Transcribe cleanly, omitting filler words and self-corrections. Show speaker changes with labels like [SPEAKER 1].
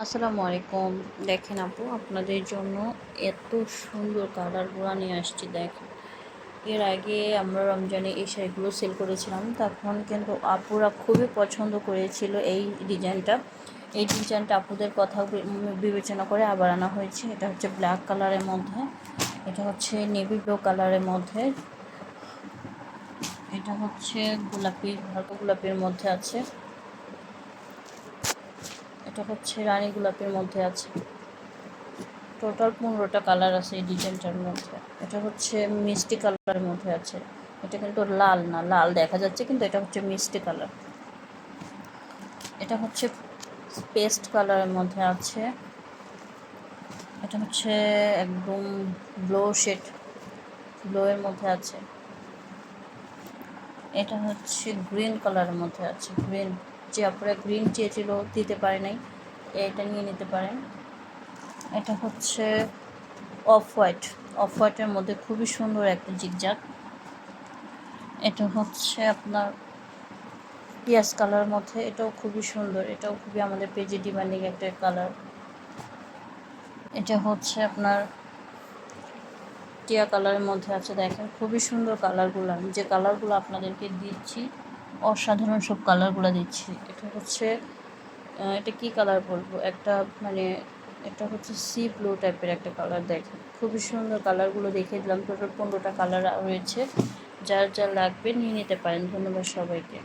[SPEAKER 1] আসসালামু আলাইকুম। দেখেন আপু, আপনাদের জন্য এত সুন্দর কালারগুলো নিয়ে আসছি। দেখেন, এর আগে আমরা রমজানে এই শাড়িগুলো সেল করেছিলাম, তখন কিন্তু আপুরা খুবই পছন্দ করেছিল এই ডিজাইনটা। এই ডিজাইনটা আপুদের কথা বিবেচনা করে আবার আনা হয়েছে। এটা হচ্ছে ব্ল্যাক কালারের মধ্যে, এটা হচ্ছে নেভি ব্লু কালারের মধ্যে, এটা হচ্ছে গোলাপি, হালকা গোলাপির মধ্যে আছে, এটা হচ্ছে রানী গোলাপের মধ্যে আছে। টোটাল 15টা কালার আছে এই ডিজাইনটার মধ্যে। এটা হচ্ছে মিষ্টি কালারের মধ্যে আছে। এটা কিন্তু লাল না, লাল দেখা যাচ্ছে কিন্তু এটা হচ্ছে মিষ্টি কালার। এটা হচ্ছে পেস্ট কালারের মধ্যে আছে। এটা হচ্ছে একদম ব্লু শেড, ব্লু এর মধ্যে আছে। এটা হচ্ছে গ্রিন কালারের মধ্যে আছে। গ্রিন, যে আপনারা গ্রিন চেয়েছিল দিতে পারে নাই, এটা নিয়ে নিতে পারেন। এটা হচ্ছে অফ হোয়াইট, অফ হোয়াইটের মধ্যে খুবই সুন্দর একটা জিগজাগ। এটা হচ্ছে আপনার পিঁয়াজ কালার মধ্যে, এটাও খুবই সুন্দর, এটাও খুবই আমাদের পেজে ডিমান্ডিং একটা কালার। এটা হচ্ছে আপনার টিয়া কালারের মধ্যে আছে। দেখেন খুবই সুন্দর কালারগুলো, আমি যে কালারগুলো আপনাদেরকে দিচ্ছি অসাধারণ সব কালারগুলো দিচ্ছি। এটা হচ্ছে এটা কি কালার বলবো, একটা মানে এটা হচ্ছে সি ব্লু টাইপের একটা কালার। দেখেন খুবই সুন্দর কালারগুলো দেখিয়ে দিলাম। টোটাল 15টা কালার রয়েছে, যার যা লাগবে নিয়ে নিতে পারেন। ধন্যবাদ সবাইকে।